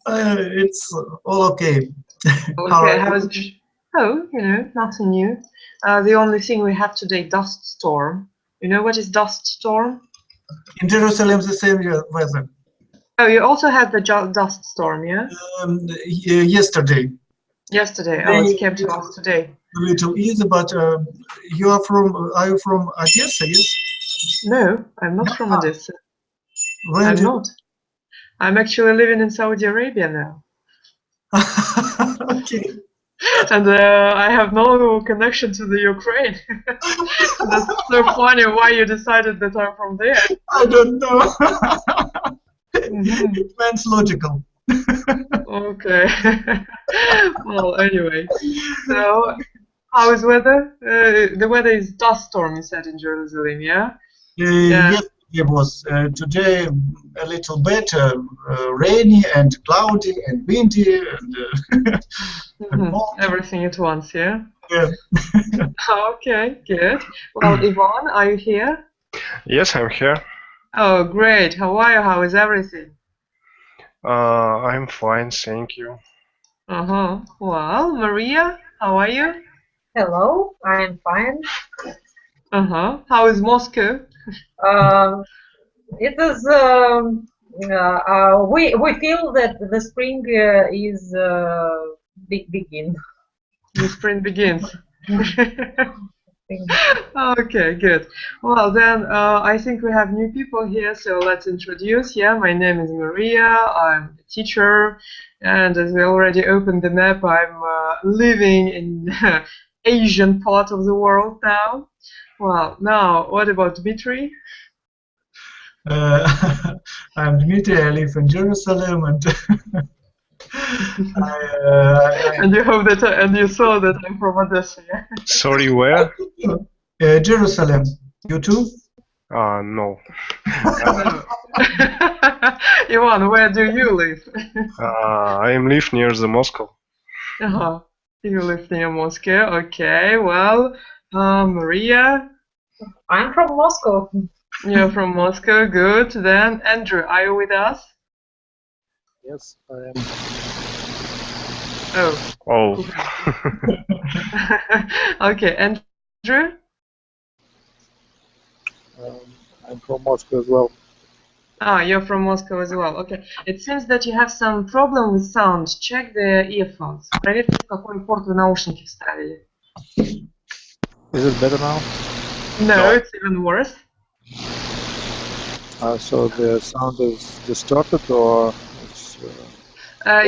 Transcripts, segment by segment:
It's all okay. How Okay, are you? oh, nothing new. The only thing we have today, dust storm. You know what is dust storm? In Jerusalem, the same weather. Oh, you also had the dust storm, yeah? Yesterday. Yesterday. Oh, it Today, came to us today. a little easy, but are you from Odessa, yes? No, I'm not from Odessa. Where I'm do not. I'm actually living in Saudi Arabia now. Okay. And I have no connection to the Ukraine. That's so funny why you decided that I'm from there. I don't know. Mhm. It means logical. Okay. Well, anyway. So, how is weather? The weather is dust storm, you said, in Jerusalem, yeah? Yeah. Yes, it was today a little better, rainy and cloudy and windy and cold. Everything at once, yeah? Yeah. Okay, good. Well, Yvonne, are you here? Yes, I'm here. Oh, great. How are you? How is everything? I'm fine, thank you. Well, Maria, how are you? Hello, I'm fine. How is Moscow? It is. We feel that the spring is begin. The spring begins. Okay, good. Well, then I think we have new people here, so let's introduce. Yeah, my name is Maria. I'm a teacher, and as we already opened the map, I'm living in Asian part of the world now. Well, now what about Dmitry? I'm Dmitry. I live in Jerusalem, and And you hope that, and you saw that I'm from Odessa. Yeah? Sorry, where? Jerusalem. You too? No. Ivan, where do you live? I live near the Moscow. You live near Moscow. Okay, well, Maria, I'm from Moscow. you're from Moscow. Good. Then, Andrew, are you with us? Yes, I am. Oh. Okay, Andrew? I'm from Moscow as well. Ah, you're from Moscow as well. Okay. It seems that you have some problem with sound. Check the earphones. Проверьте, в какой порт вы наушники вставили. Is it better now? No, it's even worse. So the sound is distorted, or it's,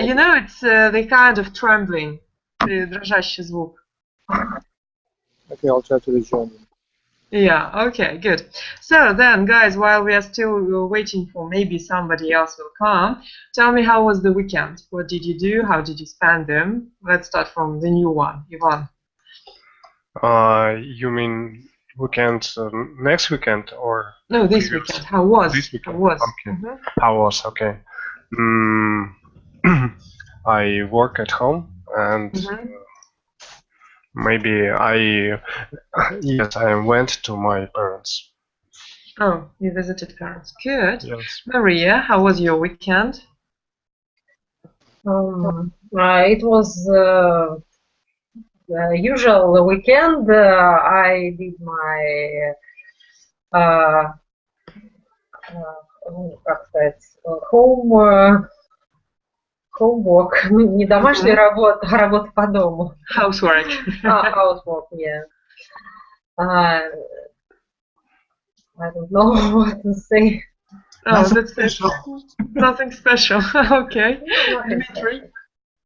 You know, it's the kind of trembling, дрожащий звук. okay, I'll try to rejoin you. Yeah, okay, good. So then, guys, while we are still waiting for maybe somebody else will come, tell me, how was the weekend? What did you do? How did you spend them? Let's start from the new one, Ivan. You mean weekend, next weekend, or? No, this weekend. How was? This weekend. How was? Okay. How was? Okay. I work at home, and maybe yes, I went to my parents. Oh, you visited parents. Good. Yes. Maria, how was your weekend? It was usual weekend. I did my как сказать, homework, не домашняя работа, а работа по дому. Housework. Housework, yeah. I don't know what to say. Nothing special. Nothing special. Okay. Dmitry,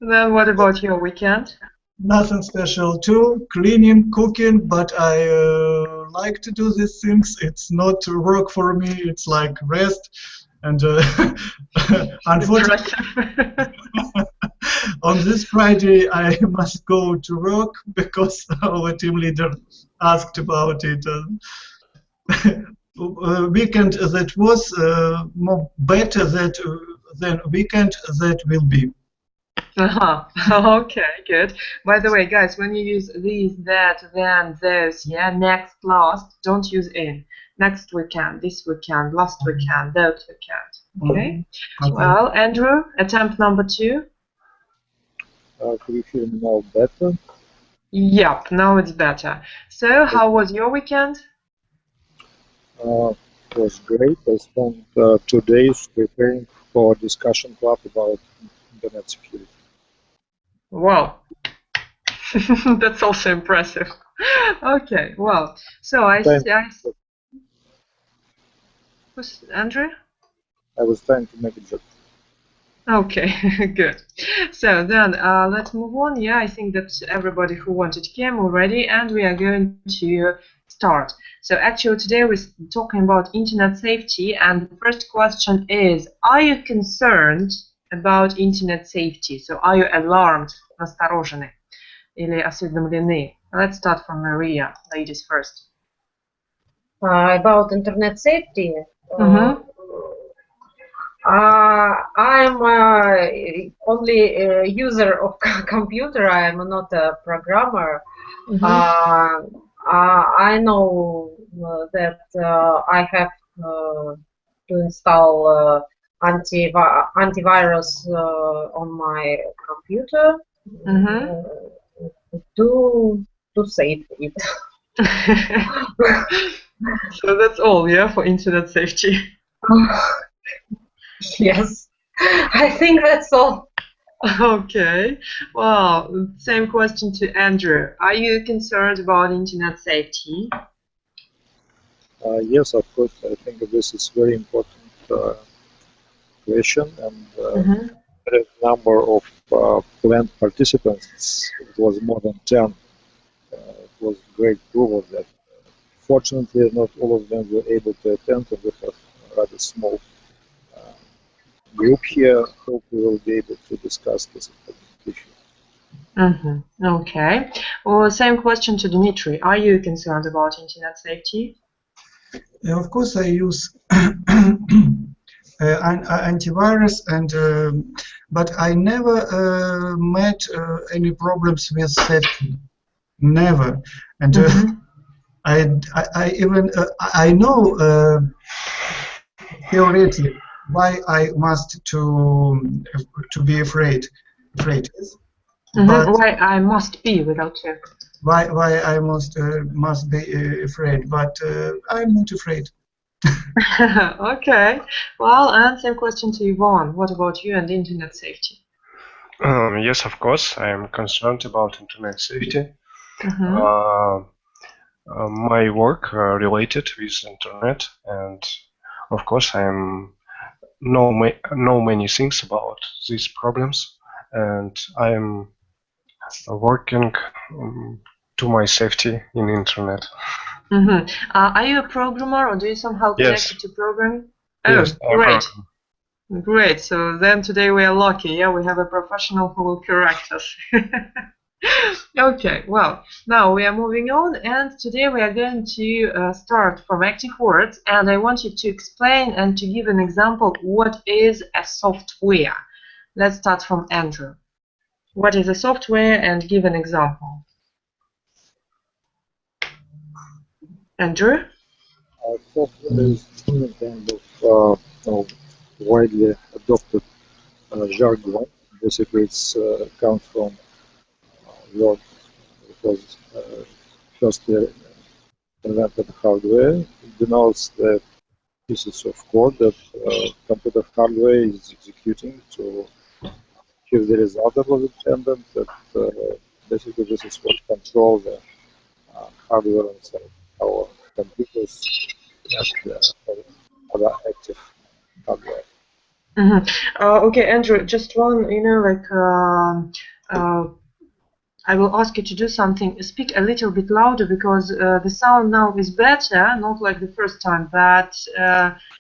then what about your weekend? Nothing special too. Cleaning, cooking, but I like to do these things. It's not work for me. It's like rest. And unfortunately, on this Friday I must go to work because our team leader asked about it. Weekend that was more better than weekend that will be. Okay, good. By the way, guys, when you use these, that, then, those, yeah, next, last, don't use in. Next weekend, this weekend, last weekend, that weekend. Okay. Okay. Well, Andrew, attempt number 2. Could you hear me now better? Yep, now it's better. So, how was your weekend? It was great. I spent 2 days preparing for a discussion club about internet security. Wow. That's also impressive. Okay, well, so who's Andrew? I was trying to make a joke. Okay, good. So then let's move on. Yeah, I think that everybody who wanted came already, and we are going to start. So actually today we're talking about internet safety, and the first question is, are you concerned about internet safety? So are you alarmed, насторожены или осведомлены? Let's start from Maria, ladies first. About internet safety. Mm-hmm. I'm only a user of computer. I'm not a programmer. Mm-hmm. I know that I have to install antivirus on my computer to save it. So that's all, yeah, for internet safety. Yes, I think that's all. Okay. Well, same question to Andrew. Are you concerned about internet safety? Yes, of course. I think this is very important question, and there is a number of planned participants. It was more than 10. It was great proof of that. Fortunately, not all of them were able to attend, and we have a rather small group here. Hope we will be able to discuss this important issue. Okay. Well, same question to Dmitry. Are you concerned about internet safety? Of course, I use antivirus, but I never met any problems with safety. Never. And I even I know theoretically why I must to be afraid. But why I must be without you. Why I must be afraid? But I'm not afraid. Okay. Well, and same question to Yvonne. What about you and internet safety? Yes, of course, I am concerned about internet safety. My work related with internet, and of course, I know many things about these problems, and I am working to my safety in internet. Are you a programmer, or do you somehow connected to programming? Oh, Yes, great. Great. So then today we are lucky. Yeah, we have a professional who will correct us. Okay, well, now we are moving on, and today we are going to start from active words, and I want you to explain and to give an example what is a software. Let's start from Andrew. What is a software, and give an example. Andrew? Software is a kind of widely adopted jargon. Basically, it comes from word because first invented hardware. It denotes the pieces of code that computer hardware is executing to achieve the result that was intended. That basically this is what controls the hardware inside our computers and other active hardware. Okay, Andrew, just one, I will ask you to do something. Speak a little bit louder because the sound now is better, not like the first time, but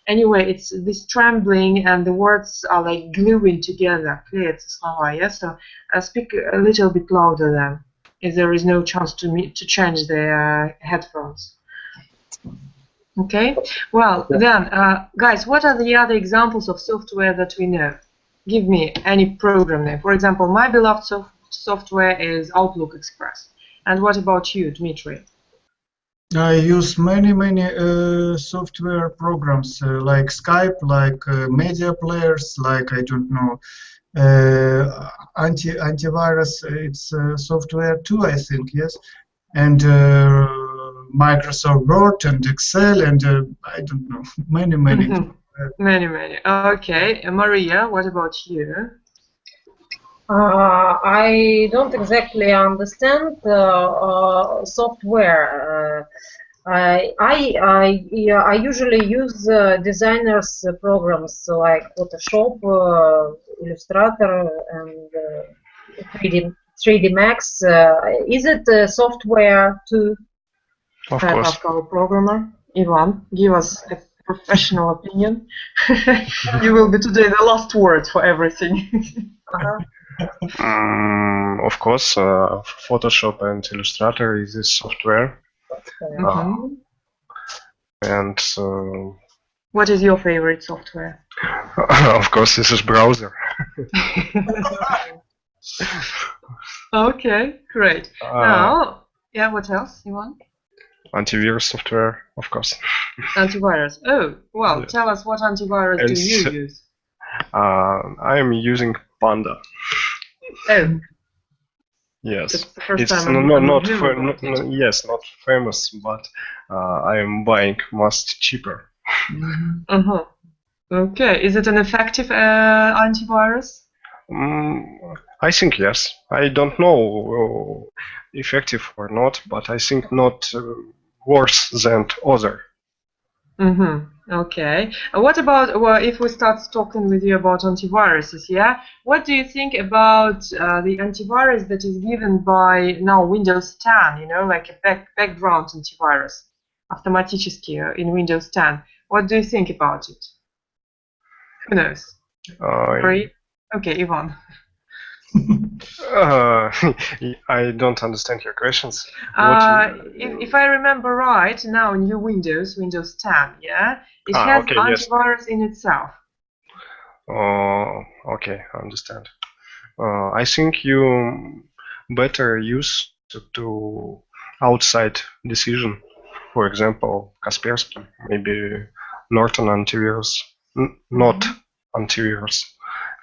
anyway, it's this trembling and the words are like gluing together. Yeah? So speak a little bit louder then, if there is no chance to change the headphones. Okay, well then, guys, what are the other examples of software that we know? Give me any program name. For example, my beloved software is Outlook Express. And what about you, Dmitry? I use many software programs like Skype, like media players, like I don't know, antivirus. It's software too, I think. Yes, and Microsoft Word and Excel and I don't know, many. Many. Okay, Maria, what about you? I don't exactly understand software. I usually use designers programs like Photoshop, Illustrator, and 3D Max. Is it software too? Of course. Ask our programmer, Ivan, give us a professional opinion. You will be today the last word for everything. Of course, Photoshop and Illustrator is this software. And what is your favorite software? of course, this is browser. Okay, great. Now, yeah, what else, Ivan? Antivirus software, of course. Antivirus. Oh, well, yeah. Tell us what antivirus do you use? I am using Panda. Oh. Yes, it's not famous, but I am buying most cheaper. Okay, is it an effective antivirus? I think yes. I don't know effective or not, but I think not worse than other. Okay. What about, well, if we start talking with you about antiviruses, yeah? What do you think about the antivirus that is given by now Windows 10, you know, like a background antivirus, автоматически in Windows 10? What do you think about it? Who knows? Sorry? Okay, Ivan. I don't understand your questions. If I remember right, now new Windows 10, yeah, it has antivirus in itself. Okay, I understand. I think you better use to outside decision. For example, Kaspersky, maybe Norton antivirus, not antivirus.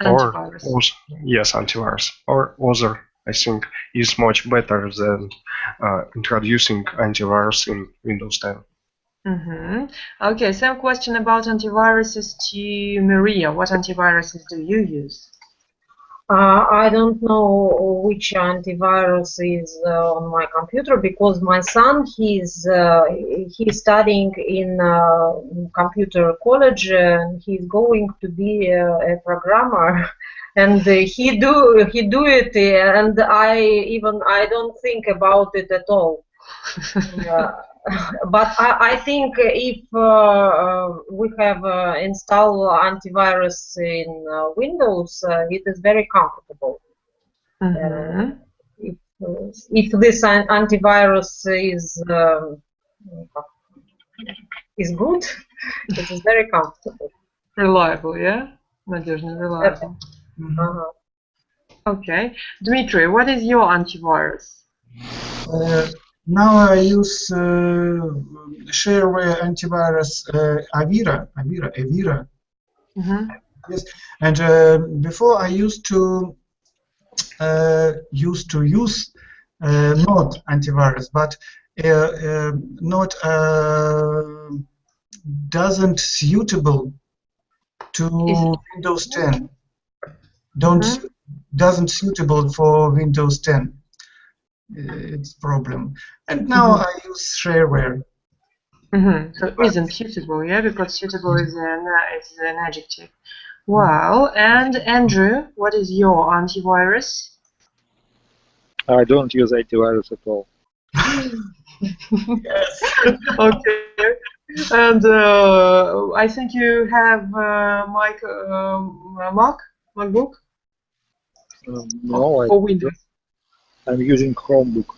Antivirus. Or yes, antivirus or other. I think is much better than introducing antivirus in Windows 10. Okay, same question about antiviruses to Maria. What antiviruses do you use? I don't know which antivirus is on my computer because my son he's studying in computer college and he's going to be a programmer and he do it and I don't think about it at all. But I think if we have installed antivirus in Windows, it is very comfortable. If this antivirus is good, it is very comfortable. Reliable, yeah? Надежно, reliable. Okay. Dmitry, what is your antivirus? Now I use shareware antivirus Avira. Yes, and before I used to use Node antivirus, but Node doesn't suitable to Windows 10. Doesn't suitable for Windows 10. It's problem. And now I use shareware. So it isn't suitable, yeah, because suitable is an adjective. Well, and Andrew, what is your antivirus? I don't use antivirus at all. Yes. Okay. And I think you have MacBook? No, or Windows. I'm using Chromebook.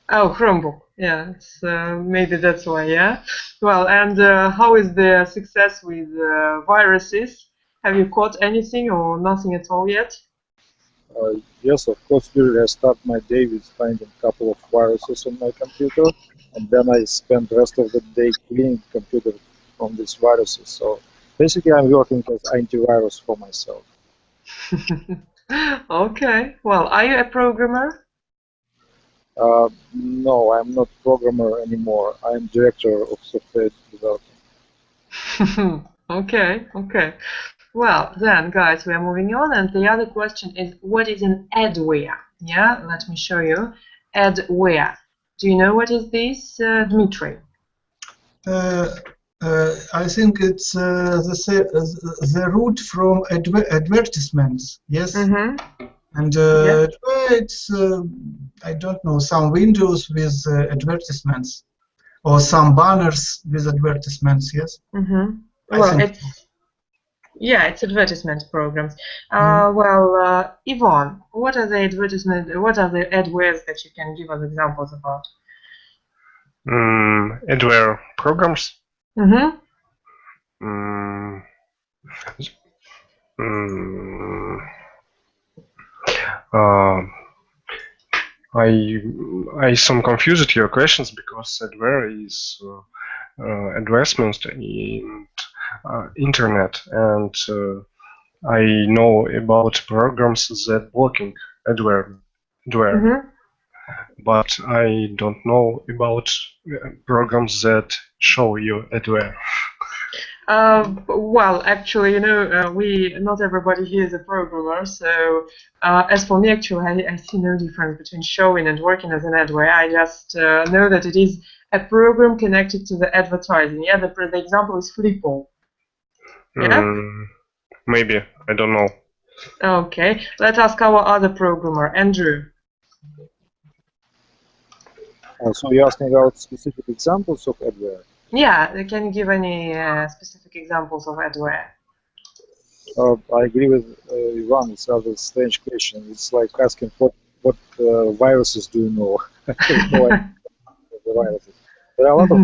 Oh, Chromebook. Yeah, it's, maybe that's why. Yeah. Well, and how is the success with viruses? Have you caught anything or nothing at all yet? Yes, of course. Usually I start my day with finding a couple of viruses on my computer, and then I spend the rest of the day cleaning the computer from these viruses. So basically, I'm working as antivirus for myself. Okay. Well, are you a programmer? No, I'm not programmer anymore. I'm director of software development. Okay, okay. Well, then, guys, we are moving on, and the other question is, what is an adware? Yeah, let me show you. Adware. Do you know what is this, Dmitry? I think it's the root from advertisements. Yes. Mm-hmm. And Yeah. it's I don't know, some windows with advertisements or some banners with advertisements. Yes. Mm-hmm. I Well, think. it's advertisement programs. Well, Yvonne, what are the adwares that you can give us examples about? Adware programs. Mm-hmm. Mm, mm, uh, I some confused your questions because adware is advancements in internet, and I know about programs that blocking adware, Mm-hmm. but I don't know about programs that show you adware. Well, actually, we not everybody here is a programmer. So, as for me, actually, I see no difference between showing and working as an adware. I just know that it is a program connected to the advertising. Yeah, the example is Flippo. Yeah. Maybe, I don't know. Okay. Let's ask our other programmer, Andrew. So you're asking about specific examples of adware? Yeah. Can you give any specific examples of adware? I agree with Ivan. It's rather a strange question. It's like asking what viruses do you know? I have no idea the viruses. There are a lot of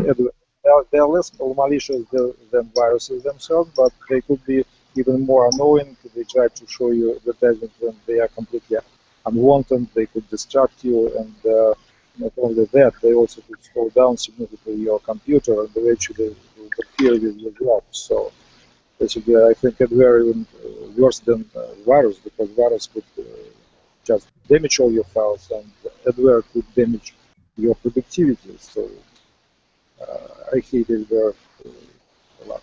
they are less malicious than viruses themselves, but they could be even more annoying. They try to show you advertisement when they are completely unwanted. They could distract you, and not only that, they also could slow down significantly your computer and eventually interfere with your job. So basically, I think adware even worse than virus, because virus could just damage all your files, and adware could damage your productivity. So I hate adware a lot.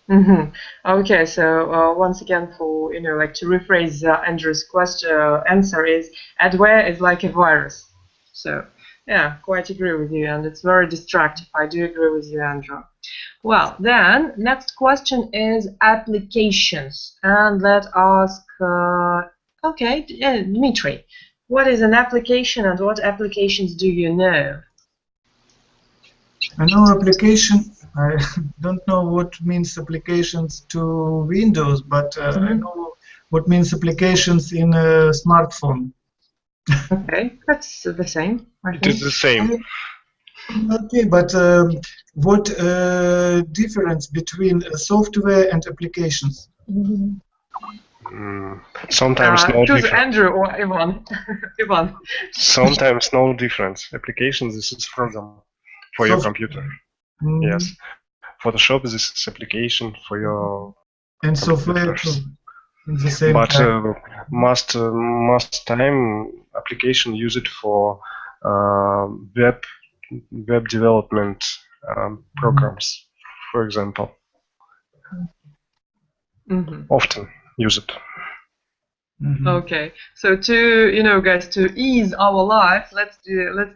Mm-hmm. Okay, so once again, for like to rephrase Andrew's question, answer is adware is like a virus. So yeah, quite agree with you, and it's very destructive. I do agree with you, Andrew. Well, then next question is applications, and let's ask. Okay, Dmitry, what is an application, and what applications do you know? I know application. I don't know what means applications to Windows, but I know what means applications in a smartphone. Okay, that's the same. It is the same. Okay, but what difference between software and applications? Sometimes no choose difference. Andrew or Ivan. Ivan. Sometimes no difference. Applications, this is program for your computer. Yes. Photoshop, this is application for your and software too, in the same but time. most time application use it for web development programs, for example. Often use it. Okay, so to guys, to ease our life, let's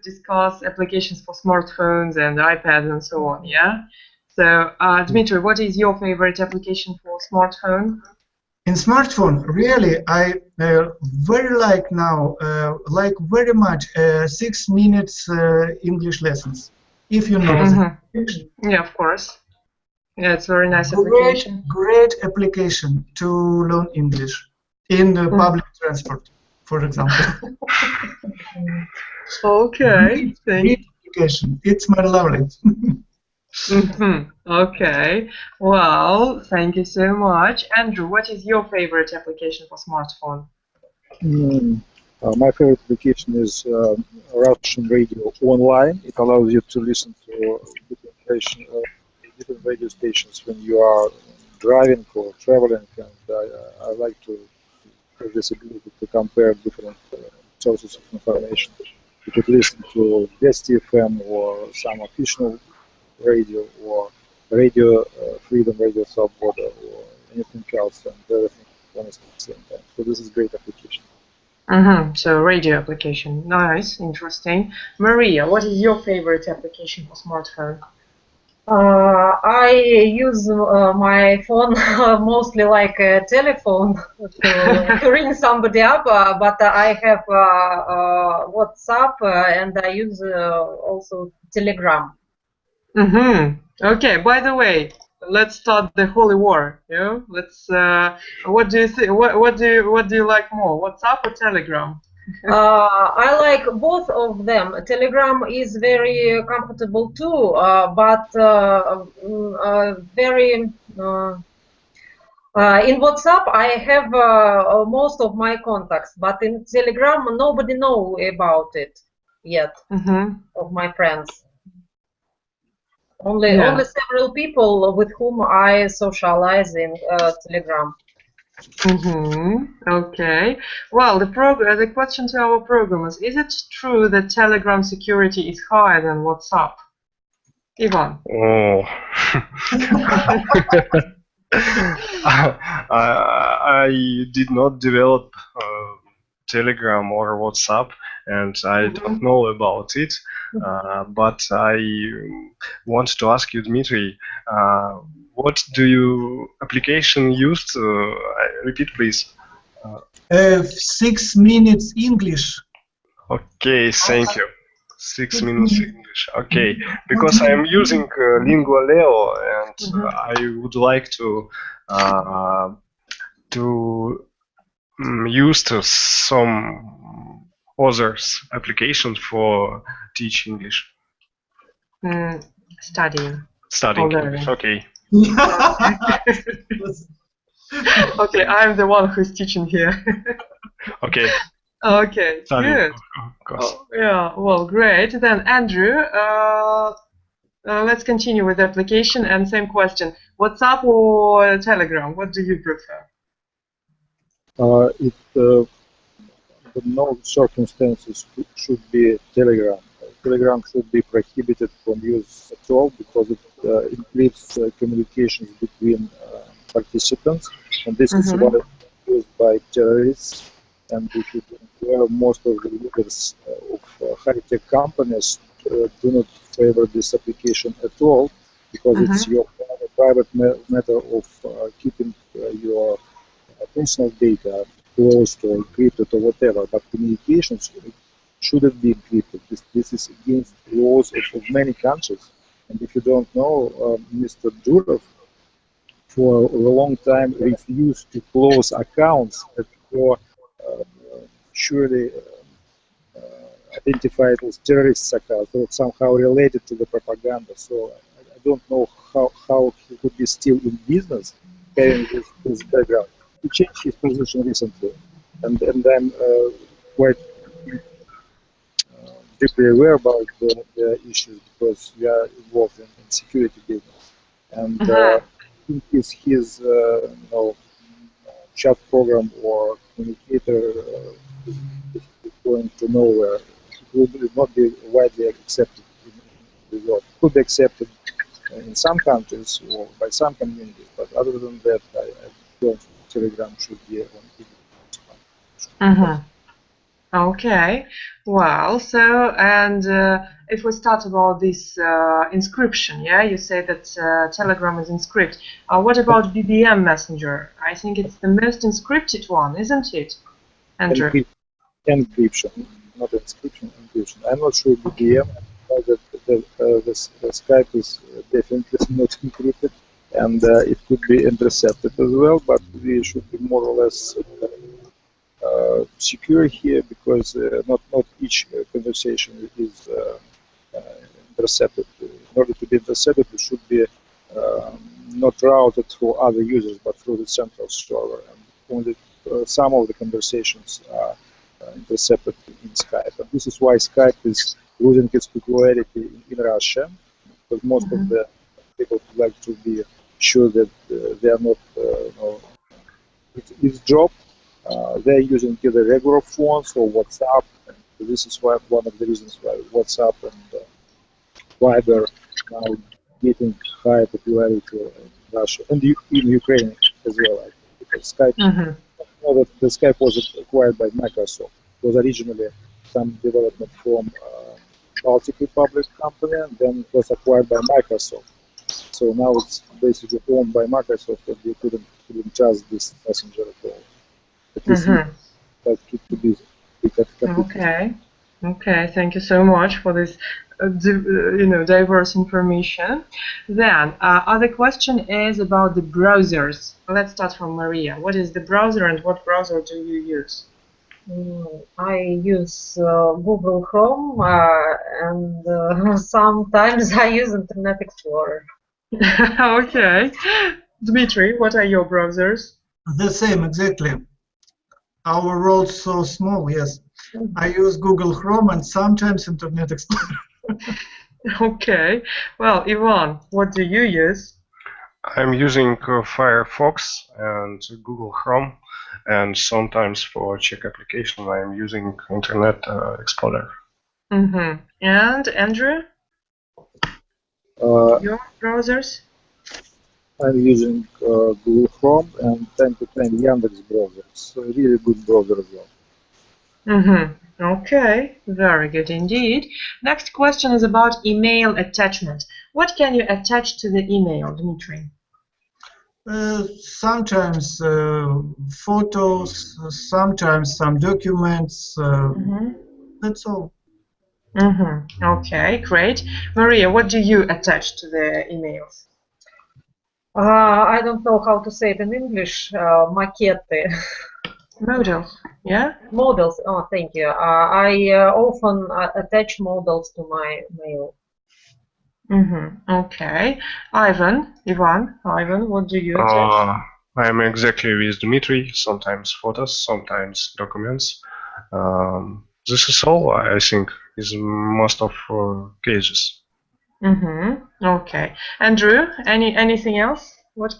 discuss applications for smartphones and iPads and so on. Yeah. So Dmitry, what is your favorite application for smartphone? In smartphone, really, I very like now, like very much 6 minutes English lessons. If you know that. Yeah, of course. Yeah, it's a very nice application. Great application to learn English in the public transport, for example. Okay. Great application. It's my lovely. Okay. Well, thank you so much. Andrew, what is your favorite application for smartphone? My favorite application is Russian radio online. It allows you to listen to different radio stations when you are driving or traveling, and I like to have this ability to compare different sources of information. You could listen to Best FM or some official radio or Radio Freedom, Radio Svoboda, or anything else, and everything honestly at the same time. So this is a great application. So radio application, nice, interesting. Maria, what is your favorite application for smartphone? I use my phone mostly like a telephone to ring somebody up, but I have WhatsApp and I use also Telegram. Okay. By the way, let's start the holy war. Yeah. Let's. What do you think? What do you like more, WhatsApp or Telegram? I like both of them. Telegram is very comfortable too, but very. In WhatsApp, I have most of my contacts, but in Telegram, nobody know about it yet of my friends. Only several people with whom I socialize in Telegram. Okay. Well, the question to our programmers: is it true that Telegram security is higher than WhatsApp? Ivan. Oh. I did not develop Telegram or WhatsApp, and I don't know about it. But I want to ask you, Dmitry, what do you application used? Repeat, please. 6 minutes English. Okay, thank you. 6 minutes English. Okay, because I am using Lingua Leo, and I would like to use some others applications for teach English. Studying English. Okay. Okay, I'm the one who's teaching here. Okay. Okay, good. Of course. Yeah, well, great. Then, Andrew, let's continue with the application and same question. WhatsApp or Telegram? What do you prefer? Under no circumstances should be Telegram. Telegram should be prohibited from use at all because it impedes communications between participants, and this is why it's used by terrorists. And if you compare, most of the leaders of high-tech companies do not favor this application at all, because it's your private matter of keeping your personal data closed or encrypted or whatever. But communications shouldn't be encrypted. This is against laws of many countries. And if you don't know, Mr. Durov for a long time refused to close accounts that were surely identified as terrorist accounts or somehow related to the propaganda. So I don't know how he could be still in business having this background. He changed his position recently, and I'm quite deeply aware about the issues because we are involved in security business. And I think his chat program or communicator is going to nowhere. It will not be widely accepted in the world. It could be accepted in some countries or by some communities, but other than that, I don't think Telegram should be on Okay, well, so, and if we start about this inscription, yeah, you say that Telegram is encrypted. What about BBM Messenger? I think it's the most encrypted one, isn't it, Andrew? Encryption, not inscription, encryption. I'm not sure BBM, but the Skype is definitely not encrypted, and it could be intercepted as well, but we should be more or less secure here because not each conversation is intercepted. In order to be intercepted, it should be not routed through other users but through the central server. And only some of the conversations are intercepted in Skype. And this is why Skype is losing its popularity in Russia, because most of the people would like to be sure that they are not, it's dropped. They're using either regular phones or WhatsApp. And this is why one of the reasons why WhatsApp and Viber now getting high popularity in Russia and in Ukraine as well. Because Skype, that the Skype was acquired by Microsoft. It was originally some development from Baltic Republic company, and then it was acquired by Microsoft. So now it's basically owned by Microsoft, and you couldn't trust this messenger at all. At least you to be. Okay. Okay. Thank you so much for this, diverse information. Then, other question is about the browsers. Let's start from Maria. What is the browser, and what browser do you use? I use Google Chrome, and sometimes I use Internet Explorer. Okay. Dmitry, what are your browsers? The same, exactly. Our world's so small, yes. I use Google Chrome and sometimes Internet Explorer. Okay. Well, Ivan, what do you use? I'm using Firefox and Google Chrome, and sometimes for Czech application I'm using Internet Explorer. And Andrew? Your browsers? I'm using Google Chrome and time to time Yandex browser. It's a really good browser as well. Okay, very good indeed. Next question is about email attachment. What can you attach to the email, Dmitry? Sometimes photos, sometimes some documents. That's all. Okay, great. Maria, what do you attach to the emails? I don't know how to say it in English. Maquette. Models, yeah? Models. Oh, thank you. I often attach models to my mail. Okay. Ivan, what do you attach? I'm exactly with Dmitry. Sometimes photos, sometimes documents. This is all, I think, is most of cases. Okay. Andrew, anything else? What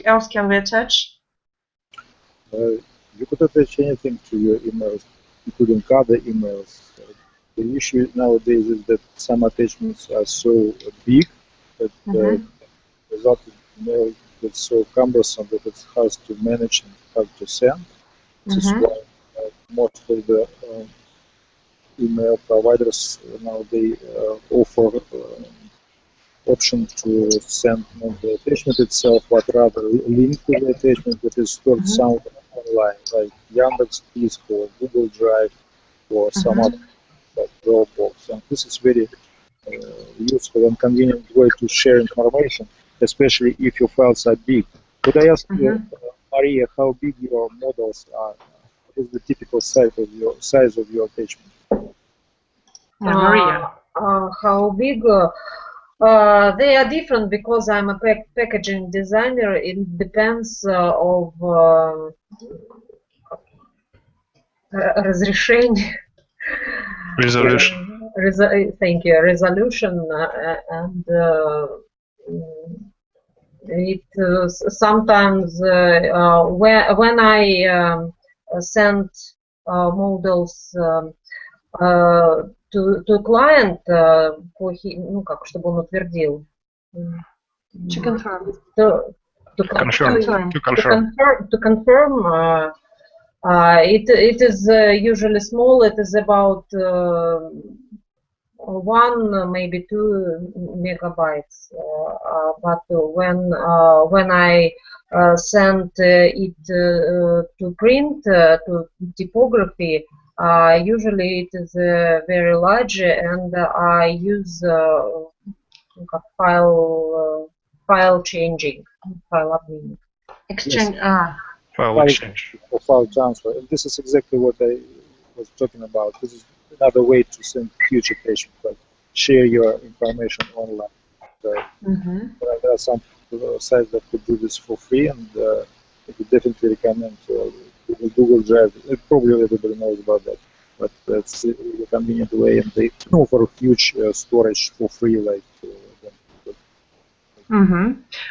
else can we attach? You could attach anything to your emails, including other emails. The issue nowadays is that some attachments are so big that the resulting mail gets so cumbersome that it's hard to manage and hard to send. This is why most of the email providers now they offer option to send not the attachment itself, but rather link to the attachment that is stored somewhere online, like Yandex Disk or Google Drive or some other like Dropbox. And this is very useful and convenient way to share information, especially if your files are big. Could I ask you, Maria, how big your models are? What is the typical size of your attachment? Maria. How big? They are different because I'm a packaging designer. It depends of разрешение. Resolution. Thank you. Resolution and it sometimes when I send models to client, чтобы он утвердил. To confirm. To confirm. It is usually small. It is about 1, maybe 2 megabytes. But when I send it to print to typography, usually it is very large, and I use file changing, file updating. Exchange. Yes. File exchange. Or file transfer. And this is exactly what I was talking about. This is another way to send huge attachments, like share your information online. There are some sites that could do this for free, and I would definitely recommend to Google Drive. Probably everybody knows about that, but that's a convenient way, and they offer huge storage for free, like.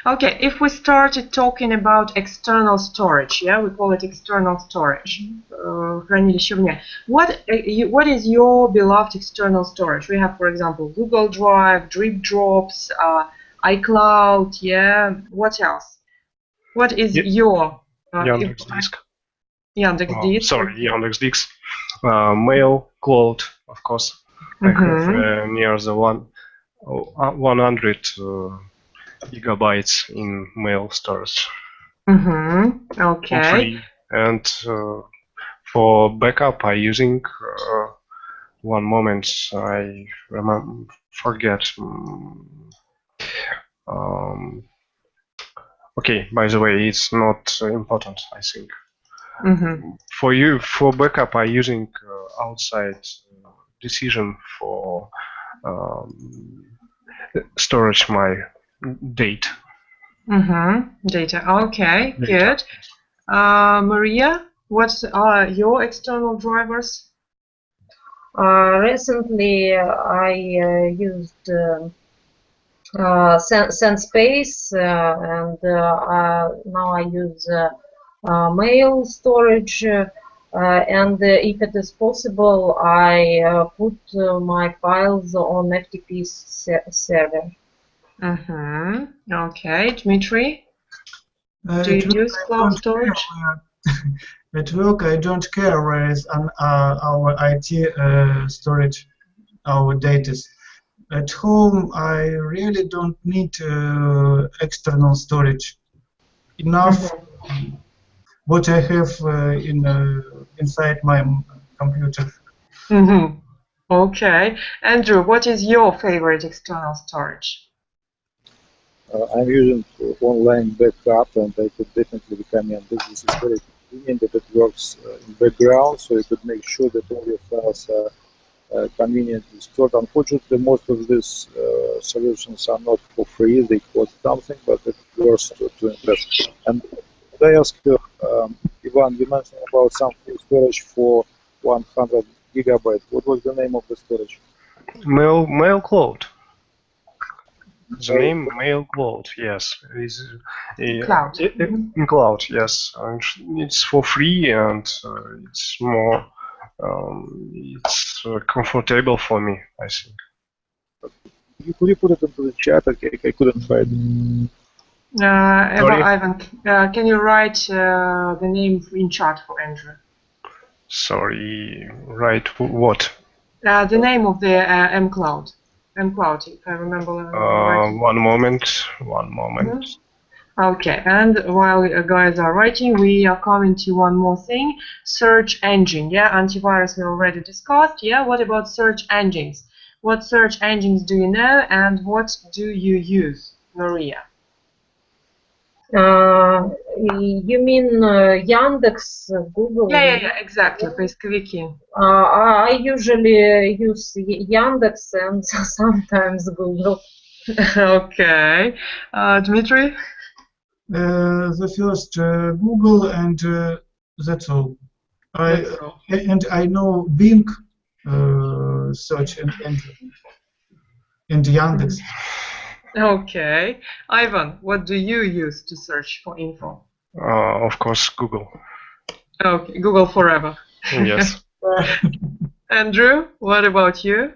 Okay, if we started talking about external storage, yeah, we call it external storage. Хранилище вне. What is your beloved external storage? We have, for example, Google Drive, Drip Drops, iCloud, yeah. What else? What is your Яндекс.Диск. Яндекс.Диск. Sorry, Яндекс.Диск. Mail, cloud, of course. I have near the 100 gigabytes in mail storage. Okay. For free. And for backup, I using one moment. I forget. Okay. By the way, it's not important. I think. For backup, I using outside decision for storage my data. Data. Okay, good. Maria, what are your external drivers? Recently, I used SendSpace, and now I use mail storage. And if it is possible, I put my files on FTP server. Okay, Dmitry, do you use cloud storage? At work, I don't care where is our IT storage, our data. At home, I really don't need external storage. Enough what I have inside my computer. Okay. Andrew, what is your favorite external storage? I'm using online backup, and I could definitely recommend this. This is very convenient that it works in background, so you could make sure that all your files are conveniently stored. Unfortunately, most of these solutions are not for free. They cost something, but it's worth to invest. And could I ask you, Ivan, you mentioned about some free storage for 100 gigabytes. What was the name of the storage? Mail cloud. The name Mail Cloud, yes, is Cloud. In cloud, yes. And it's for free, and it's more it's comfortable for me, I think. Could you put it into the chat? Okay, I couldn't find it. Ivan, can you write the name in chat for Andrew? Sorry, right? What? The name of the mCloud. mCloud, if I remember right. One moment. Okay, and while guys are writing, we are coming to one more thing: search engine. Yeah, antivirus we already discussed. Yeah, what about search engines? What search engines do you know, and what do you use, Maria? You mean Yandex, Google? Yeah, exactly. Поисковики. I usually use Yandex and sometimes Google. Okay. Dmitry? The first Google, and that's all. And I know Bing search and Yandex. Okay. Ivan, what do you use to search for info? Of course, Google. Okay, Google forever. Yes. Andrew, what about you?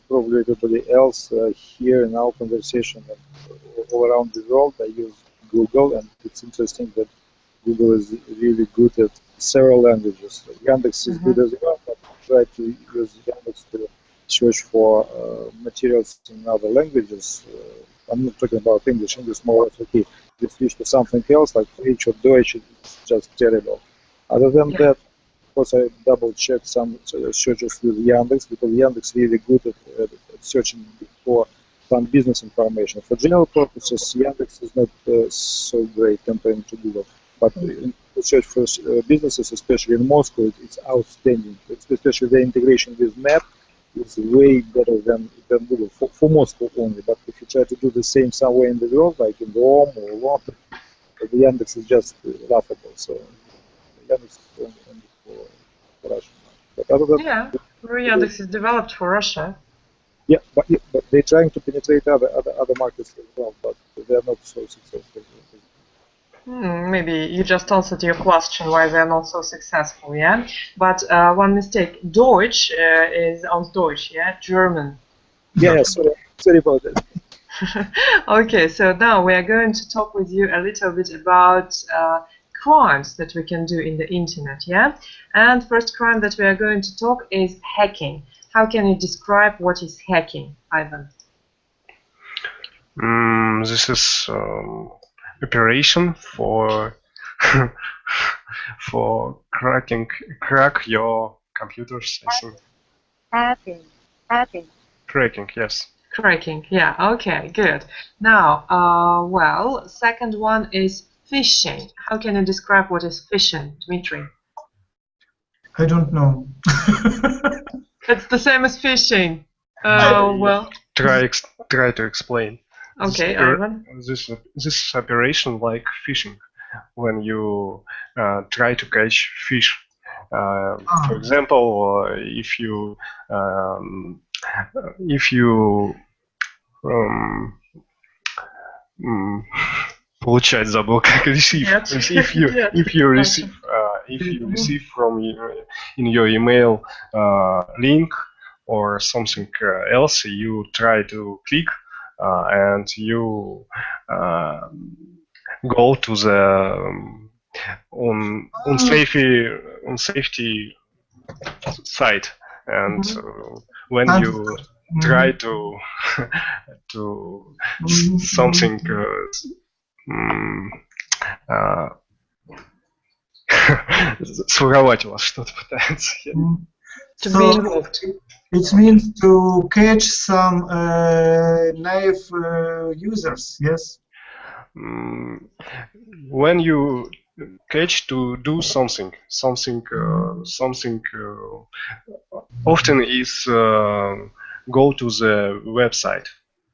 Probably everybody else here in our conversation all around the world, I use Google, and it's interesting that Google is really good at several languages. Yandex is good as well, but I try to use Yandex to search for materials in other languages. I'm not talking about English. English more or less okay. If you switch to something else like French or Deutsch, it's just terrible. Other than that, of course, I double-check some searches with Yandex, because Yandex is really good at searching for some business information. For general purposes, Yandex is not so great compared to Google. But in search for businesses, especially in Moscow, it's outstanding. Especially the integration with Map is way better than Google for Moscow only. But if you try to do the same somewhere in the world, like in Rome or London, the Yandex is just laughable. So Yandex is only for Russian. But other than Yeah, Yandex is developed for Russia. yeah, but they're trying to penetrate other markets as well, but they are not so successful. Maybe you just answered your question why they're not so successful, yeah? But one mistake, Deutsch is aus Deutsch, yeah? German. Yeah, sorry about that. Okay, so now we are going to talk with you a little bit about crimes that we can do in the internet, yeah? And first crime that we are going to talk is hacking. How can you describe what is hacking, Ivan? This is operation for for crack your computers, I think. Hacking. Cracking, yes. Cracking, yeah, okay, good. Now, well, second one is phishing. How can you describe what is phishing, Dmitry? I don't know. It's the same as phishing. Well, Try to explain. okay, Ivan. This operation like fishing, when you try to catch fish. For example, if you получать забыл как receive. If you receive from in your email link or something else, you try to click and you go to the unsafety site, and when you try to something своровать у вас что-то пытается. To be involved. It means to catch some naive users, yes? When you catch to do something often is go to the website,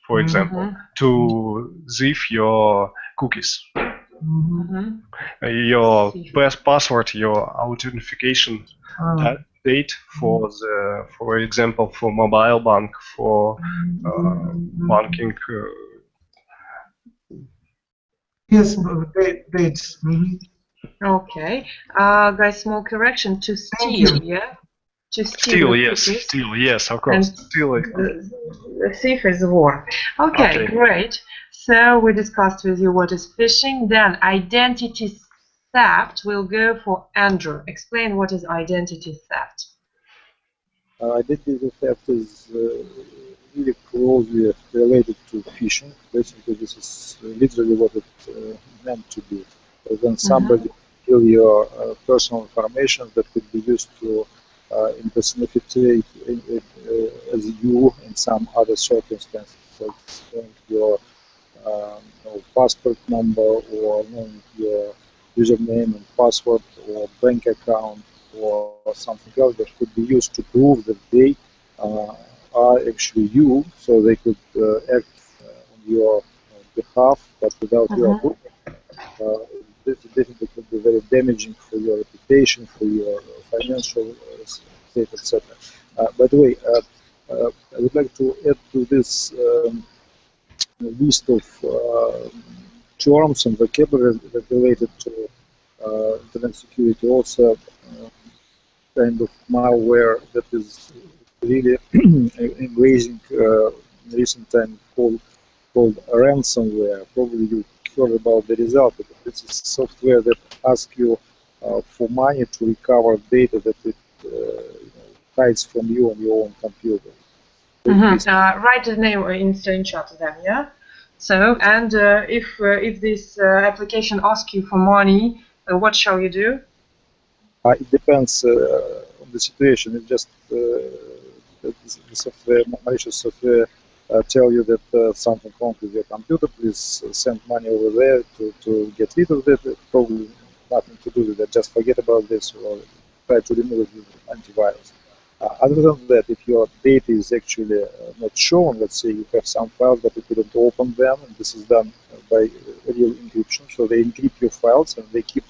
for example, to save your cookies, your password, your authentication date for example, for mobile bank, for banking. Yes, dates. Okay, guys, small correction, to steal, yeah? To steal, yes, of course. The thief is wor. Okay, great. So we discussed with you what is phishing. Then identity theft will go for Andrew. Explain what is identity theft. Identity theft is really closely related to phishing. Basically, this is literally what it meant to be. When somebody steals your personal information that could be used to impersonate as you in some other circumstances, like your passport number or your username and password or bank account or something else that could be used to prove that they are actually you, so they could act on your behalf, but without your approval. This definitely could be very damaging for your reputation, for your financial state, etc. By the way, I would like to add to this list of terms and vocabulary that related to internet security, also kind of malware that is really increasing in recent time called ransomware. Probably you heard about the result of it. This is software that asks you for money to recover data that it hides from you on your own computer. Write the name in screenshot then, yeah? So, and if this application asks you for money, what shall you do? It depends on the situation. It's just the software, malicious software, tell you that something wrong with your computer. Please send money over there to get rid of it. Probably nothing to do with that. Just forget about this or try to remove it with antivirus. Other than that, if your data is actually not shown, let's say you have some files but you couldn't open them, and this is done by real encryption, so they encrypt your files and they keep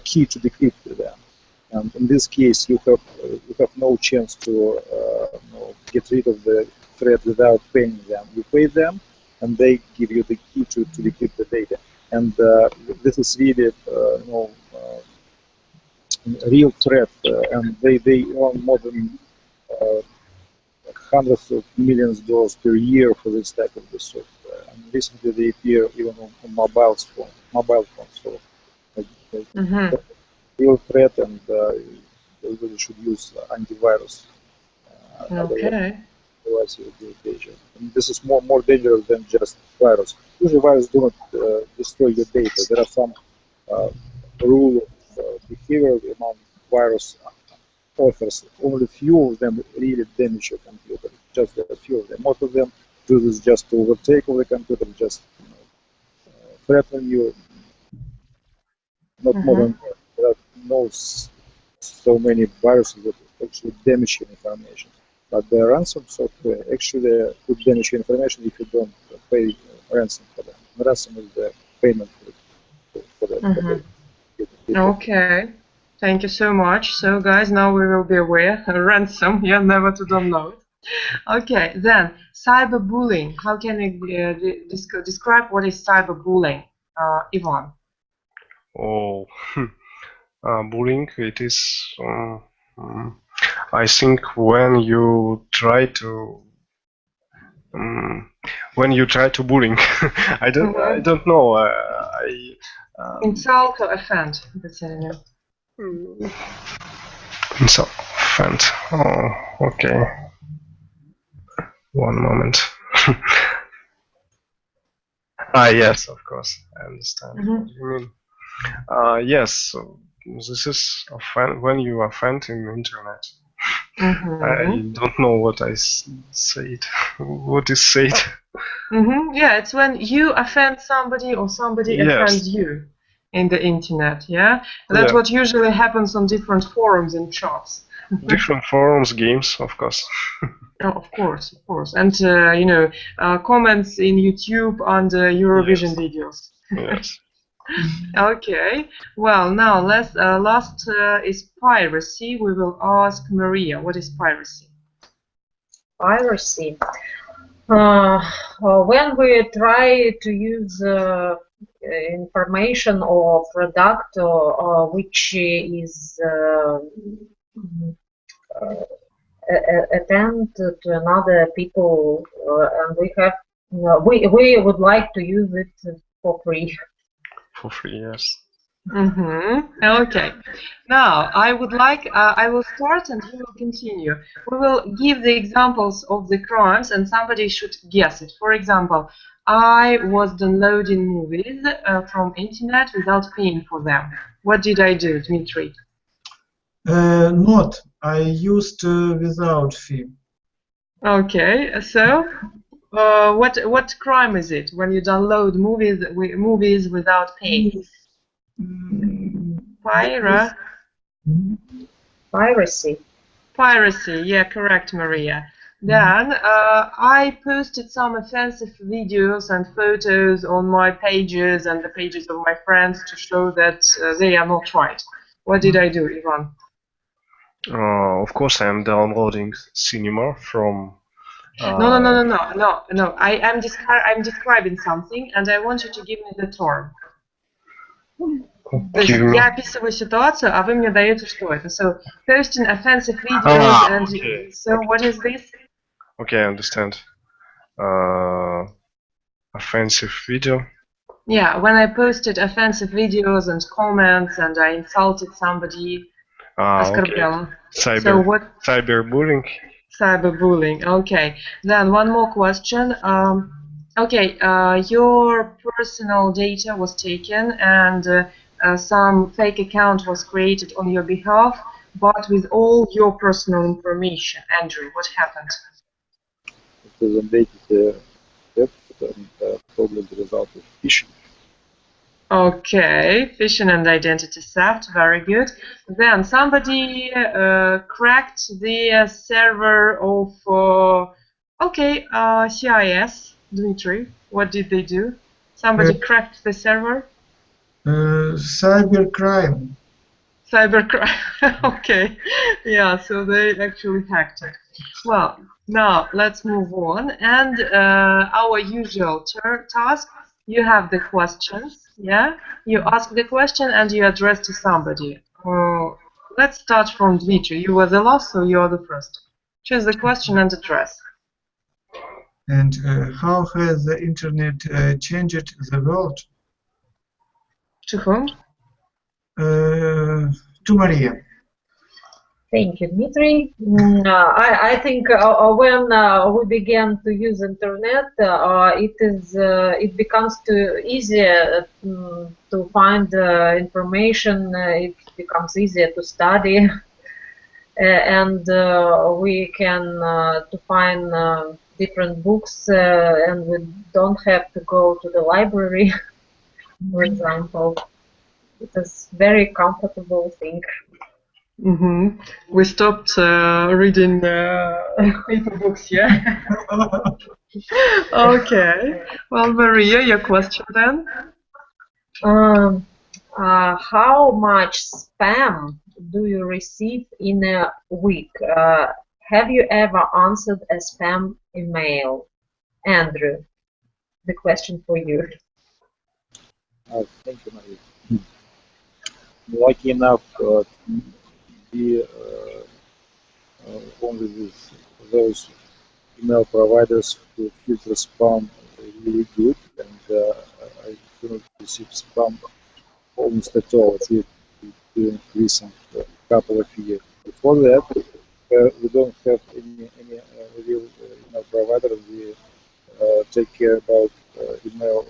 key to decrypt them. And in this case, you have no chance to get rid of the threat without paying them. You pay them, and they give you the key to decrypt the data. And this is really real threat, and they earn more than hundreds of millions of dollars per year for this type of software. And recently they appear even on mobile phones. So real threat, and everybody should use antivirus. Okay. Otherwise you will be dangerous. And this is more dangerous than just virus. Usually viruses do not destroy your data. There are some rule of behavior among virus authors. Only few of them really damage your computer. Just a few of them. Most of them do this just to overtake of the computer, just threaten you. Not more than there are so many viruses that actually damage your information. But the ransom software actually could damage your information if you don't pay ransom for them. Ransom is the payment for that. Okay. Thank you so much. So guys, now we will be aware. Ransom, yeah, never to download. Okay, then cyberbullying. How can you describe what is cyberbullying, Ivan? Oh, bullying. It is. I think when you try to bullying. I don't know. Insult or offend. Insult, offend. Oh, okay. One moment. Yes, of course. I understand what you mean. Yes, so this is offend when you offend in the internet. I don't know what I said. What is said? Yeah, it's when you offend somebody or somebody offends you in the internet. Yeah, that's what usually happens on different forums and chats. Different forums, games, of course. Oh, of course, and comments in YouTube under Eurovision videos. Yes. Okay. Well, now last is piracy. We will ask Maria, what is piracy? Piracy. When we try to use information or product which is attend to another people, and we would like to use it for free. For free, yes. Okay. Now, I will start and you will continue. We will give the examples of the crimes and somebody should guess it. For example, I was downloading movies from internet without paying for them. What did I do, Dmitry? Not. I used without fee. Okay, so what crime is it when you download movies without paying? Piracy. Piracy, yeah, correct, Maria. Then I posted some offensive videos and photos on my pages and the pages of my friends to show that they are not right. What did I do, Ivan? Of course, I am downloading cinema from. No. I'm describing something, and I want you to give me the term. То есть я описываю ситуацию, а вы мне даете, что это. So, posting offensive videos and... So, what is this? Okay, I understand. Offensive video? Yeah, when I posted offensive videos and comments and I insulted somebody, оскорбляла. Okay. So what? Cyberbullying? Cyberbullying, okay. Then one more question. Okay, your personal data was taken and some fake account was created on your behalf, but with all your personal information. Andrew, what happened? It was a data theft and probably the result of phishing. Okay, phishing and identity theft, very good. Then somebody cracked the server of, CIS. Dmitry, what did they do? Somebody cracked the server? Cybercrime. Cybercrime. Okay, yeah, so they actually hacked it. Well, now let's move on. And our usual task, you have the questions, yeah? You ask the question and you address to somebody. Let's start from Dmitry. You were the last, so you are the first. Choose the question and address. And how has the internet changed the world? To whom? To Maria. Thank you, Dmitry. I think when we began to use internet, it becomes too easier to find information. It becomes easier to study, and we can to find different books, and we don't have to go to the library, for example. It is very comfortable thing. Mm-hmm. We stopped reading paper books, yeah? Okay. Well, Maria, your question then? How much spam do you receive in a week? Have you ever answered a spam email? Andrew, the question for you. Thank you, Maria. Lucky enough to be only with those email providers who filter spam really good, and I do not receive spam almost at all, at least during recent couple of years. Before that, we don't have any real email provider. We take care about email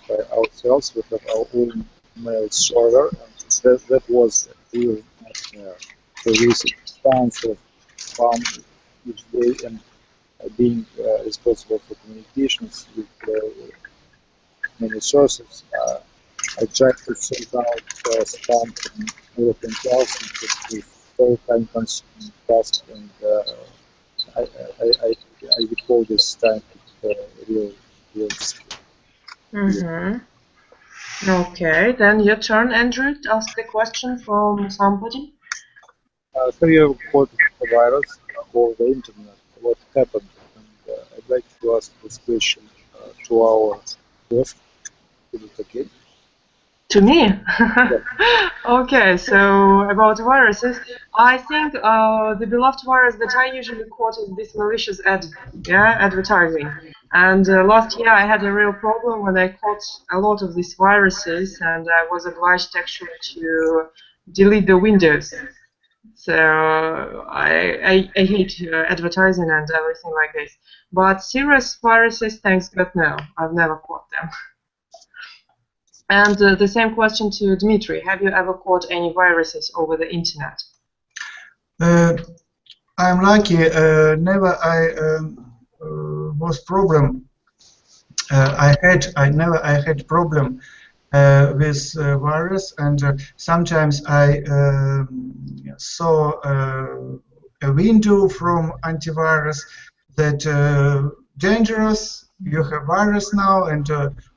by ourselves. We have our own email server, and that was a real nightmare. So we receive tons of spam each day, and being responsible for communications with many sources, I tried to sort out spam from European thousands. It was very time-consuming task, and I recall this time with real. Mm-hmm. Okay, then your turn, Andrew, to ask the question from somebody. Have you ever caught a virus over the internet? What happened? And I'd like to ask this question to our host. Is it okay? To me? Yeah. Okay, so about viruses, I think the beloved virus that I usually quote is this malicious advertising. And last year I had a real problem when I caught a lot of these viruses, and I was obliged actually to delete the windows. So I hate advertising and everything like this. But serious viruses, thanks God, no, I've never caught them. And the same question to Dmitry. Have you ever caught any viruses over the internet? I'm lucky. Never I was problem. I had problem with virus, and sometimes I saw a window from antivirus that dangerous. You have virus now, and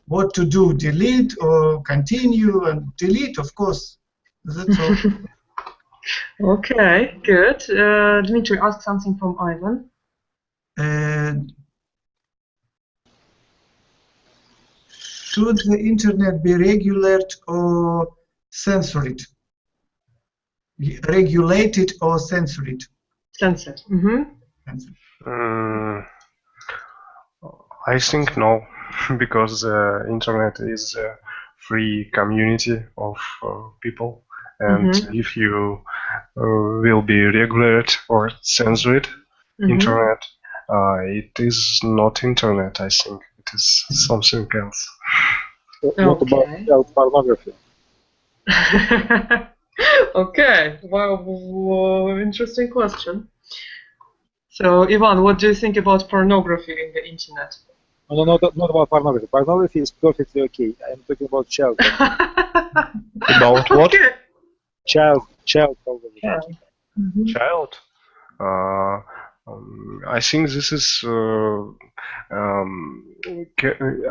what to do? Delete or continue? And delete, of course. That's all. Okay, good. Dmitry, ask something from Ivan. Should the internet be regulated or censored? Regulated or censored? Censored. Mm-hmm. I think no, because the internet is a free community of people, and if you will be regulated or censored internet, it is not internet. I think it is something else. What about child pornography? Okay, well, interesting question. So, Ivan, what do you think about pornography in the internet? No, not about pornography. Pornography is perfectly okay. I'm talking about child pornography. About what? Okay. Child pornography. Child? I think this is.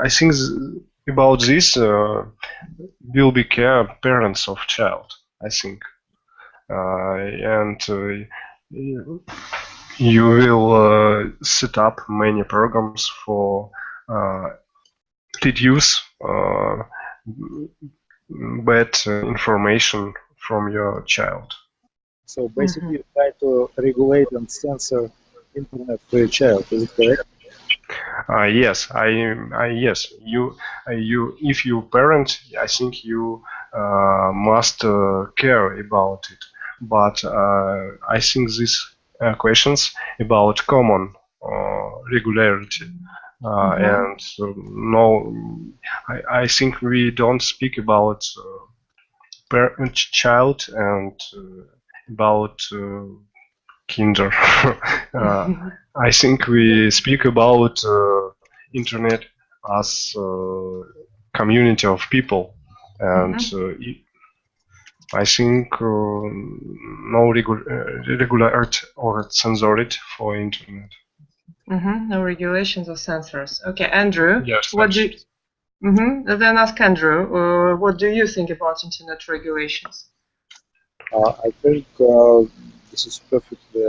I think about this will be care parents of child. I think, and you will set up many programs for reduce bad information from your child. So basically, you try to regulate and censor internet for your child. Is it correct? Yes, yes. If you parent, I think you must care about it. But I think these questions about common regularity. And no, I think we don't speak about parent child and about kinder. I think we speak about internet as community of people, and I think no regulate or censor it for internet. No regulations or censors. Okay, Andrew. Yes. What do? Then ask Andrew. What do you think about internet regulations? I think this is perfectly.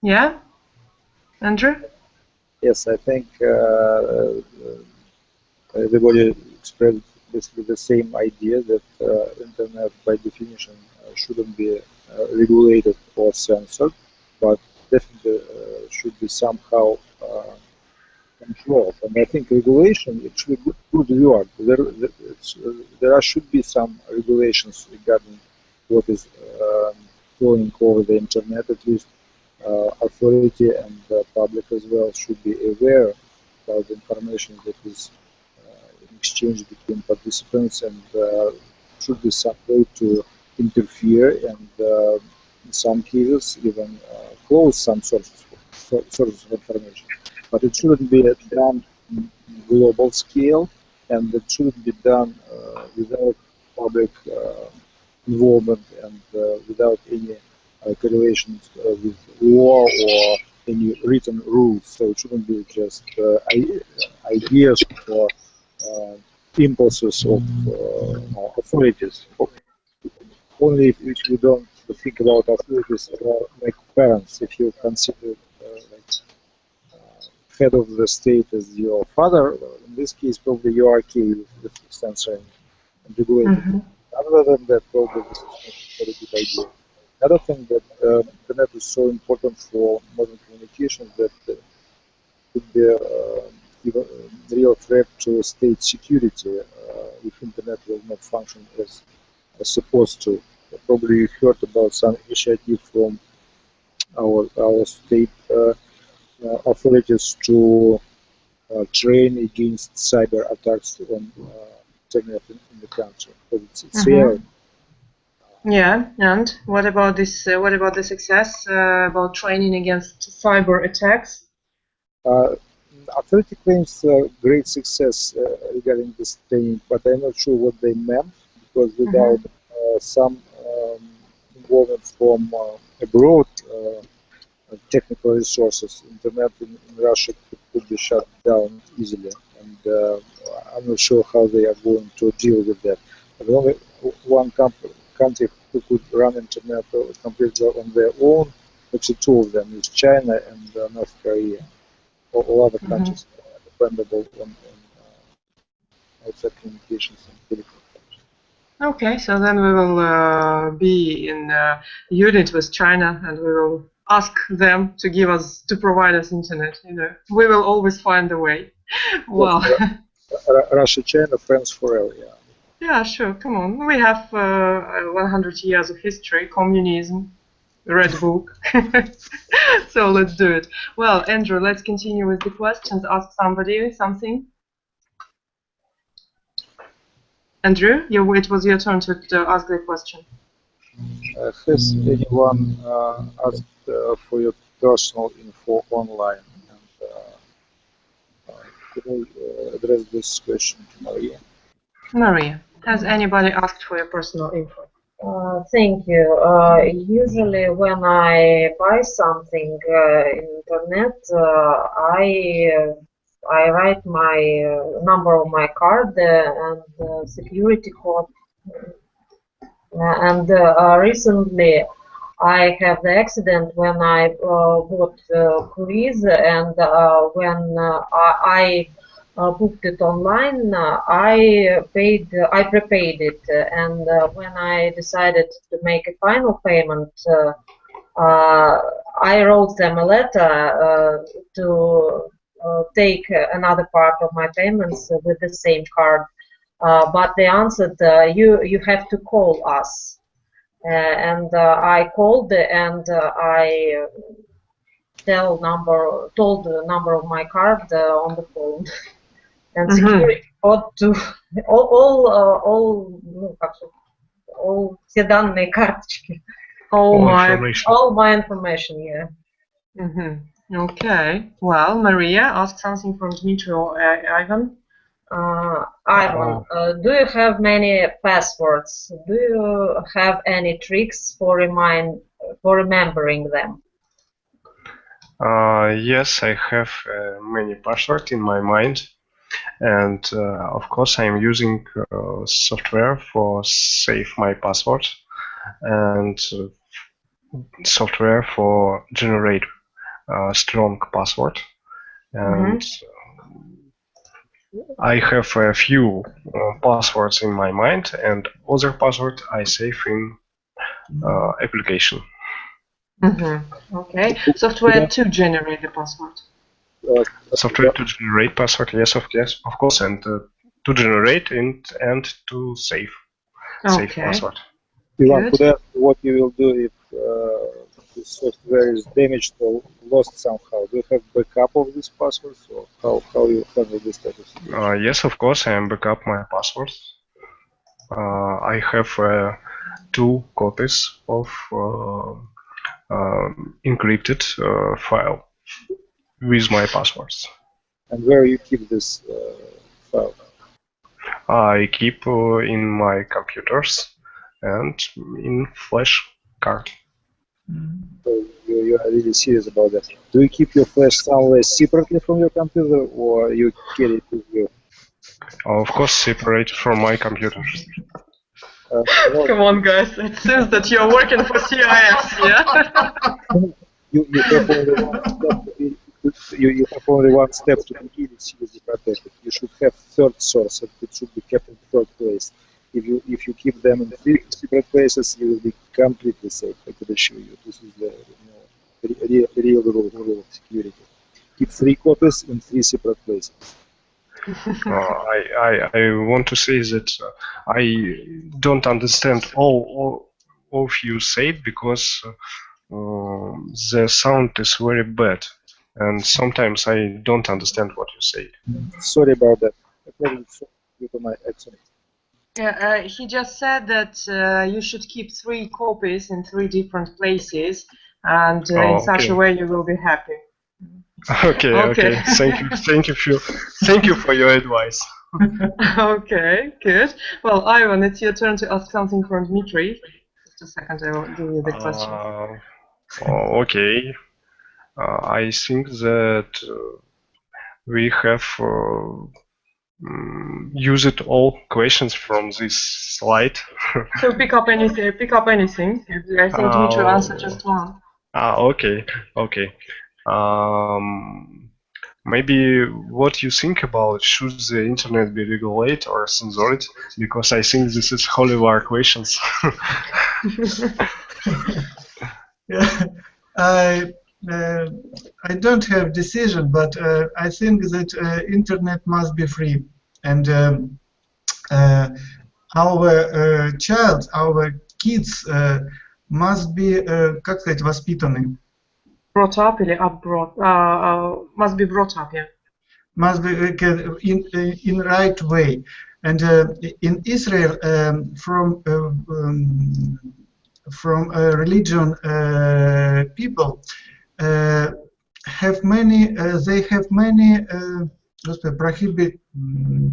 Yeah, Andrew. Yes, I think everybody expressed basically the same idea that internet by definition shouldn't be regulated or censored, but definitely should be somehow controlled. And I think regulation, it should be good word. There should be some regulations regarding what is flowing over the internet. At least authority and the public as well should be aware about the information that is exchange between participants, and should be some way to interfere and in some cases even close some sources of information. But it shouldn't be done on global scale, and it shouldn't be done without public involvement and without any correlations with law or any written rules. So it shouldn't be just ideas or impulses of authorities. Only if you don't think about authorities like parents, if you consider like head of the state as your father, in this case probably you are okay with censoring and regulating. Other than that, probably this is not a very good idea. Another thing that the internet is so important for modern communications that could be even a real threat to state security if internet will not function as supposed to. Probably you heard about some initiative from our state authorities to train against cyber attacks on internet in the country. It's real. Yeah, and what about this? What about the success about training against cyber attacks? Authority claims great success regarding this training, but I'm not sure what they meant, because without some involvement from abroad technical resources, internet in Russia could be shut down easily, and I'm not sure how they are going to deal with that. But only one country who could run internet completely on their own, actually two of them, is China and North Korea. All other countries are dependable on outside communications and telecommunications. Okay, so then we will be in unit with China, and we will ask them to provide us internet. You know, we will always find a way. Wow. Russia, China, friends forever. Yeah. Yeah, sure. Come on, we have 100 years of history, communism, Red Book. So let's do it. Well, Andrew, let's continue with the questions. Ask somebody something. Andrew, it was your turn to ask the question. Has anyone asked for your personal info online? And could I address this question to Maria? Maria, has anybody asked for your personal info? Thank you. Usually when I buy something in internet, I write my number of my card and security code. And recently I have the accident when I bought cruise, and when I booked it online, I prepaid it, and when I decided to make a final payment, I wrote them a letter to take another part of my payments with the same card, but they answered, you have to call us. And I called and I told the number of my card on the phone and security code to all все данные карточки. All my information, yeah. Okay. Well, Maria, ask something from Dmitry or Ivan. Ivan, do you have many passwords? Do you have any tricks for remembering them? Yes, I have many passwords in my mind, and of course I'm using software for save my password and software for generate strong password. And I have a few passwords in my mind, and other password I save in application. Okay. Software to generate the password. Software to generate password, yes, of course, and to generate and to save password. Ivan, could I ask what you will do if the software is damaged or lost somehow? Do you have backup of these passwords, or how you handle this type of situation? Yes, of course, I am backup my passwords. I have 2 copies of encrypted file with my passwords. And where you keep this file? I keep in my computers and in flash card. So you are really serious about that. Do you keep your flash somewhere separately from your computer, or you carry it with you? Of course, separate from my computer. Come on, guys. It seems that you're working for CIS, yeah? You have only one step to be really seriously protected. You should have third source, and it should be kept in third place. If you keep them in 3 separate places, you will be completely safe. I can assure you. This is the real rule of security. Keep 3 copies in 3 separate places. I want to say that I don't understand all of you said, because the sound is very bad, and sometimes I don't understand what you say. Sorry about that. I probably due to my accent. Yeah, he just said that you should keep 3 copies in 3 different places, and in such a way you will be happy. Okay. Thank you for your advice. Okay, good. Well, Ivan, it's your turn to ask something from Dmitry. Just a second, I will give you the question. Okay. I think that we have used all questions from this slide. So pick up anything. I think Dmitry answered just one. Okay. Maybe what you think about, should the internet be regulated or censored? Because I think this is holy war questions. Yeah, I don't have decision, but I think that internet must be free, and our child, our kids must be, как сказать, воспитаны. Brought up или must be brought up, yeah. Must be in right way, and in Israel, from from religion people have many. They have many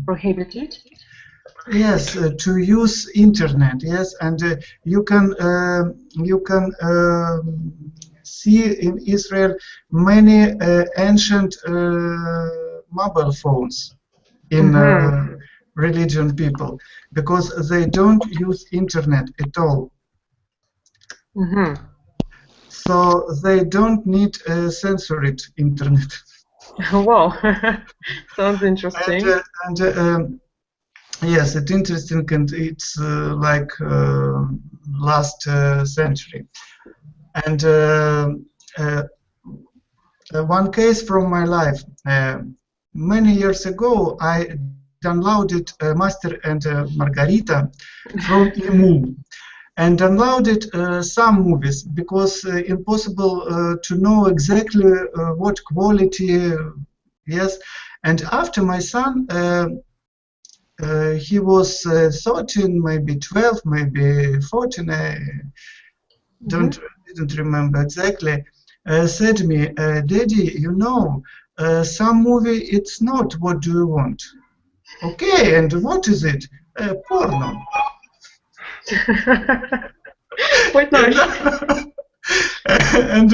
Prohibited? Yes, to use internet. Yes, and you can see in Israel many ancient mobile phones in religion people, because they don't use internet at all. So they don't need censored internet. Wow, sounds interesting. Yes, it's interesting, and it's like last century. And one case from my life. Many years ago, I downloaded Master and Margarita from EMU, and downloaded some movies, because impossible to know exactly what quality. Yes, and after my son. He was 13, maybe 12, maybe 14. I didn't remember exactly. Said to me, "Daddy, you know, some movie it's not. What do you want?" Okay, and what is it? Porno. Quite nice. And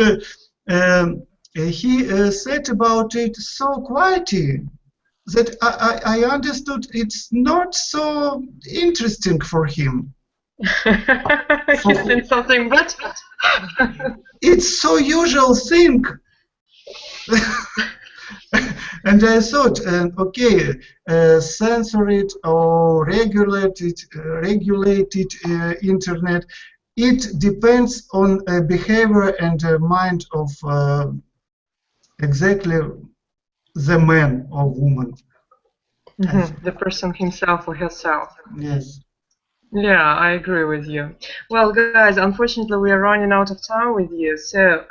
he said about it so quietly that I understood it's not so interesting for him. He's seen something better. It's so usual thing. And I thought, okay, censor it or regulate it, internet. It depends on behavior and mind of exactly the man or woman. The person himself or herself. Yes. Yeah, I agree with you. Well, guys, unfortunately, we are running out of time with you. So,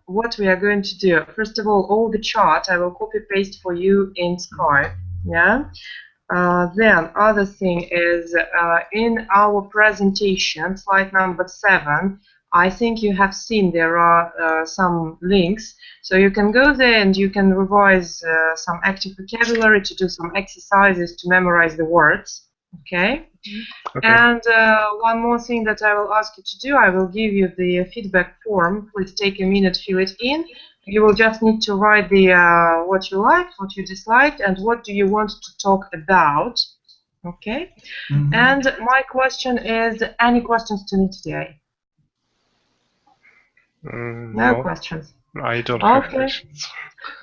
what we are going to do, first of all the chat I will copy paste for you in Skype. Yeah. Then, other thing is in our presentation, slide number 7. I think you have seen there are some links, so you can go there and you can revise some active vocabulary, to do some exercises to memorize the words. Okay. And one more thing that I will ask you to do, I will give you the feedback form. Please take a minute, fill it in. You will just need to write the what you liked, what you disliked, and what do you want to talk about. Okay. And my question is, any questions to me today? No questions. I don't have questions.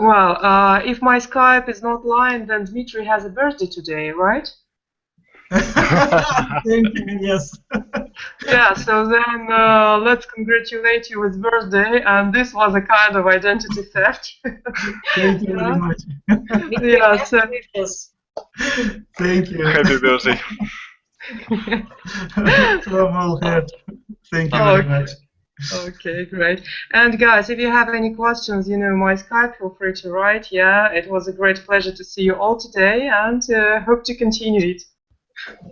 Well, if my Skype is not lying, then Dmitry has a birthday today, right? Thank you. Yes. Yeah, so then let's congratulate you with birthday, and this was a kind of identity theft. Thank you very much. Yeah, so thank you. Happy birthday. From all heart. Thank you very much. Okay, great. And guys, if you have any questions, you know my Skype, feel free to write. Yeah, it was a great pleasure to see you all today, and hope to continue it.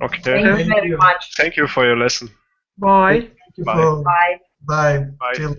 Okay. Thank you very much. Thank you for your lesson. Bye. Bye. Bye. Bye. Bye. Till